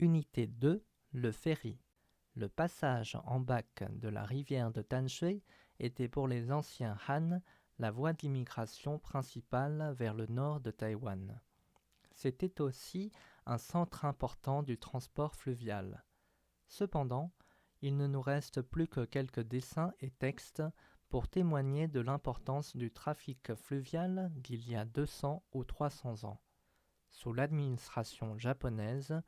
Unité 2, le ferry. Le passage en bac de la rivière de Tanshui était pour les anciens Han la voie d'immigration principale vers le nord de Taïwan. C'était aussi un centre important du transport fluvial. Cependant, il ne nous reste plus que quelques dessins et textes pour témoigner de l'importance du trafic fluvial d'il y a 200 ou 300 ans. Sous l'administration japonaise,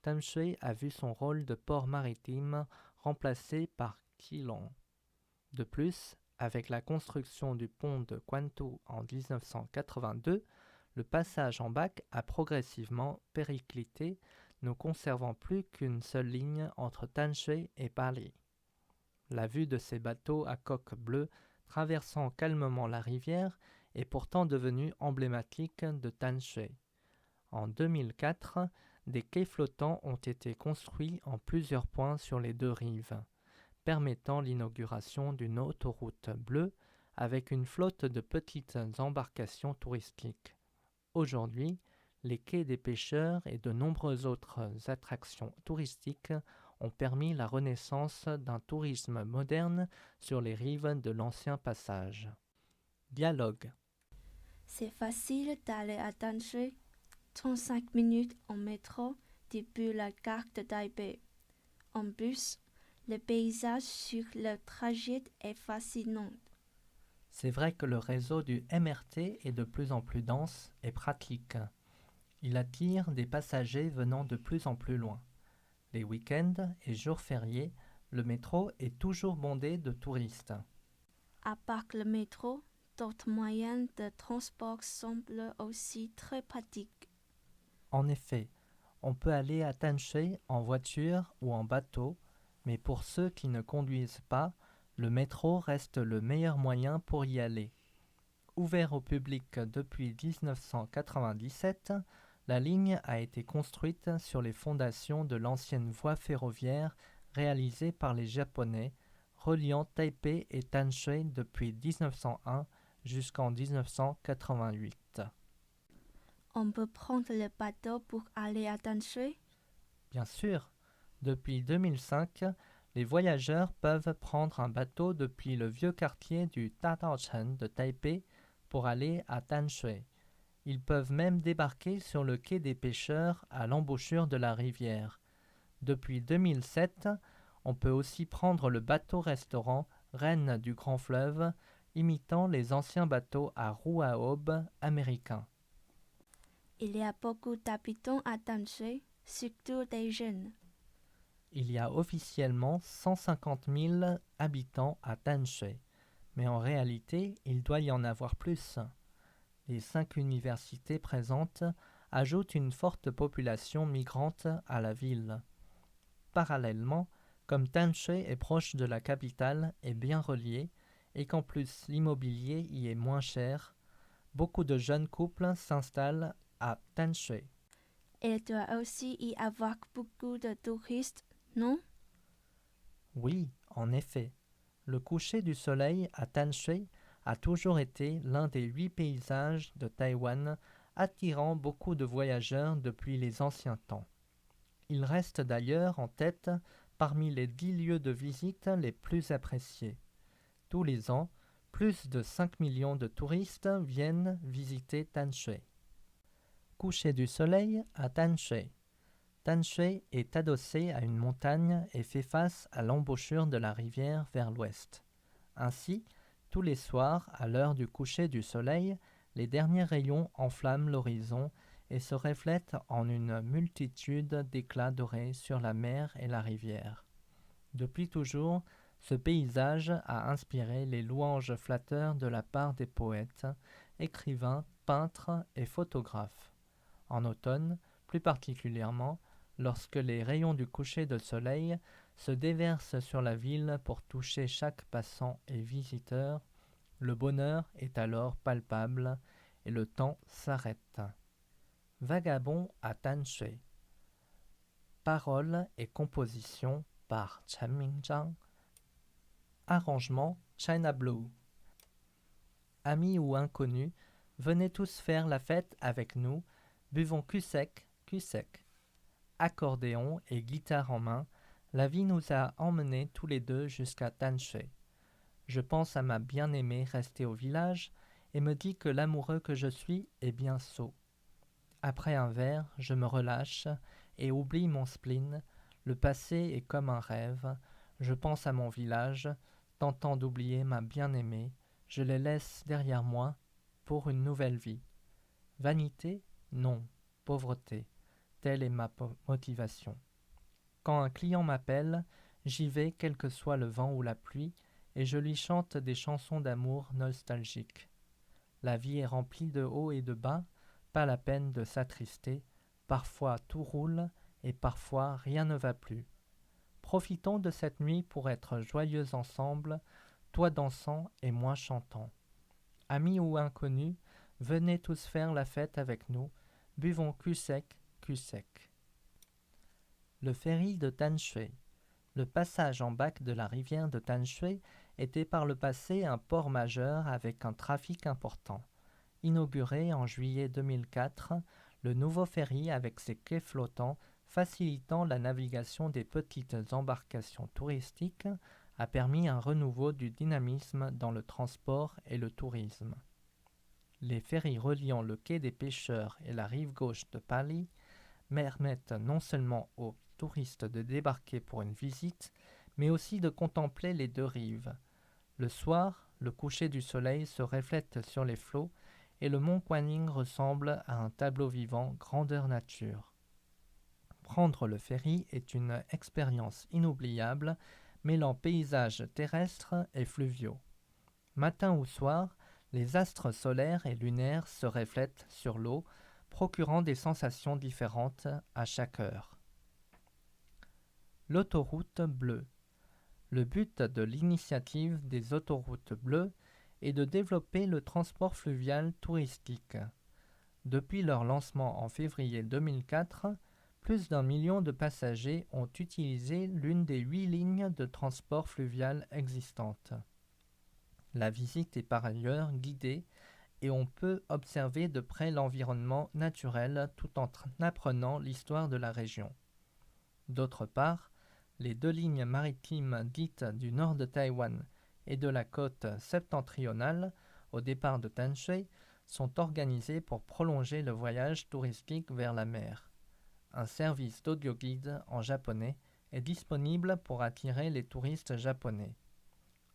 Tanshui a vu son rôle de port maritime remplacé par Keelung. De plus, avec la construction du pont de Kwantou en 1982, le passage en bac a progressivement périclité, ne conservant plus qu'une seule ligne entre Tanshui et Paris. La vue de ces bateaux à coque bleue traversant calmement la rivière est pourtant devenue emblématique de Tanshui. En 2004, des quais flottants ont été construits en plusieurs points sur les deux rives, permettant l'inauguration d'une autoroute bleue avec une flotte de petites embarcations touristiques. Aujourd'hui, les quais des pêcheurs et de nombreuses autres attractions touristiques ont permis la renaissance d'un tourisme moderne sur les rives de l'ancien passage. Dialogue. C'est facile d'aller à Tanshui. 35 minutes en métro depuis la gare de Taipei. En bus, le paysage sur le trajet est fascinant. C'est vrai que le réseau du MRT est de plus en plus dense et pratique. Il attire des passagers venant de plus en plus loin. Les week-ends et jours fériés, le métro est toujours bondé de touristes. À part le métro, d'autres moyens de transport semblent aussi très pratiques. En effet, on peut aller à Tanshui en voiture ou en bateau, mais pour ceux qui ne conduisent pas, le métro reste le meilleur moyen pour y aller. Ouvert au public depuis 1997, la ligne a été construite sur les fondations de l'ancienne voie ferroviaire réalisée par les Japonais, reliant Taipei et Tanshui depuis 1901 jusqu'en 1988. On peut prendre le bateau pour aller à Tanshui. Bien sûr, depuis 2005, les voyageurs peuvent prendre un bateau depuis le vieux quartier du Dadaocheng de Taipei pour aller à Tanshui. Ils peuvent même débarquer sur le quai des pêcheurs à l'embouchure de la rivière. Depuis 2007, on peut aussi prendre le bateau-restaurant Reine du Grand Fleuve, imitant les anciens bateaux à roues à aubes américains. Il y a beaucoup d'habitants à Tanshui, surtout des jeunes. Il y a officiellement 150 000 habitants à Tanshui, mais en réalité, il doit y en avoir plus. Les 5 universités présentes ajoutent une forte population migrante à la ville. Parallèlement, comme Tanshui est proche de la capitale et bien relié, et qu'en plus l'immobilier y est moins cher, beaucoup de jeunes couples s'installent à Tanshui. Il doit aussi y avoir beaucoup de touristes, non? Oui, en effet. Le coucher du soleil à Tanshui a toujours été l'un des 8 paysages de Taïwan, attirant beaucoup de voyageurs depuis les anciens temps. Il reste d'ailleurs en tête parmi les 10 lieux de visite les plus appréciés. Tous les ans, plus de 5 millions de touristes viennent visiter Tanshui. Coucher du soleil à Tanshui. Tanshui est adossé à une montagne et fait face à l'embouchure de la rivière vers l'ouest. Ainsi, tous les soirs, à l'heure du coucher du soleil, les derniers rayons enflamment l'horizon et se reflètent en une multitude d'éclats dorés sur la mer et la rivière. Depuis toujours, ce paysage a inspiré les louanges flatteurs de la part des poètes, écrivains, peintres et photographes. En automne, plus particulièrement, lorsque les rayons du coucher de soleil se déversent sur la ville pour toucher chaque passant et visiteur, le bonheur est alors palpable et le temps s'arrête. Vagabond à Tanshui. Paroles et composition par Chen Mingzhang. Arrangement China Blue. Amis ou inconnus, venez tous faire la fête avec nous, buvons cul sec, cul sec. accordéon et guitare en main, la vie nous a emmenés tous les deux jusqu'à Tanshui. Je pense à ma bien-aimée restée au village et me dis que l'amoureux que je suis est bien sot. Après un verre, je me relâche et oublie mon spleen. Le passé est comme un rêve. Je pense à mon village, tentant d'oublier ma bien-aimée. Je les laisse derrière moi pour une nouvelle vie. Vanité? Non. Pauvreté. Telle est ma motivation. Quand un client m'appelle, j'y vais quel que soit le vent ou la pluie, et je lui chante des chansons d'amour nostalgiques. La vie est remplie de hauts et de bas, pas la peine de s'attrister. Parfois tout roule, et parfois rien ne va plus. Profitons de cette nuit pour être joyeux ensemble, toi dansant et moi chantant. Amis ou inconnus, venez tous faire la fête avec nous, buvons cul sec, cul sec. Le ferry de Tanshui. Le passage en bac de la rivière de Tanshui était par le passé un port majeur avec un trafic important. Inauguré en juillet 2004, le nouveau ferry avec ses quais flottants facilitant la navigation des petites embarcations touristiques a permis un renouveau du dynamisme dans le transport et le tourisme. Les ferrys reliant le quai des pêcheurs et la rive gauche de Pali permettent non seulement aux touristes de débarquer pour une visite, mais aussi de contempler les deux rives. Le soir, le coucher du soleil se reflète sur les flots et le mont Quanning ressemble à un tableau vivant grandeur nature. Prendre le ferry est une expérience inoubliable, mêlant paysages terrestres et fluviaux. Matin ou soir, les astres solaires et lunaires se reflètent sur l'eau, procurant des sensations différentes à chaque heure. L'autoroute bleue. Le but de l'initiative des autoroutes bleues est de développer le transport fluvial touristique. Depuis leur lancement en février 2004, plus d'1 million de passagers ont utilisé l'une des 8 lignes de transport fluvial existantes. La visite est par ailleurs guidée et on peut observer de près l'environnement naturel tout en apprenant l'histoire de la région. D'autre part, les 2 lignes maritimes dites du nord de Taïwan et de la côte septentrionale, au départ de Tanshui, sont organisées pour prolonger le voyage touristique vers la mer. Un service d'audioguide en japonais est disponible pour attirer les touristes japonais.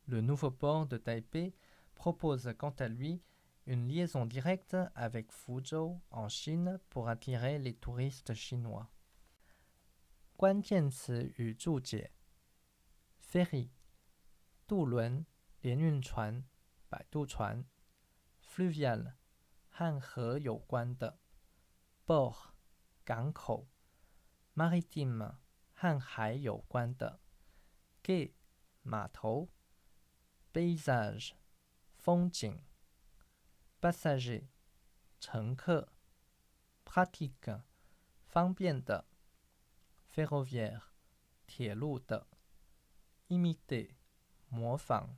Le nouveau port de Taipei propose quant à lui une liaison directe avec Fuzhou en Chine pour attirer les touristes chinois. 关键词与注解 Ferry 渡轮、联运船、摆渡船 Fluvial 和河有关的 Port 港口 Maritime 和海有关的 Quai 码头 Paysage 风景 Passager 乘客 Pratique 方便的 Ferroviaire 铁路的 Imiter 模仿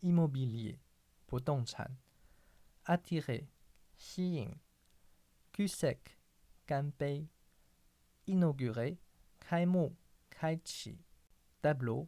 Immobilier 不动产 Attirer 吸引 Cul sec 干杯 Inaugurer 开幕开启 Tableau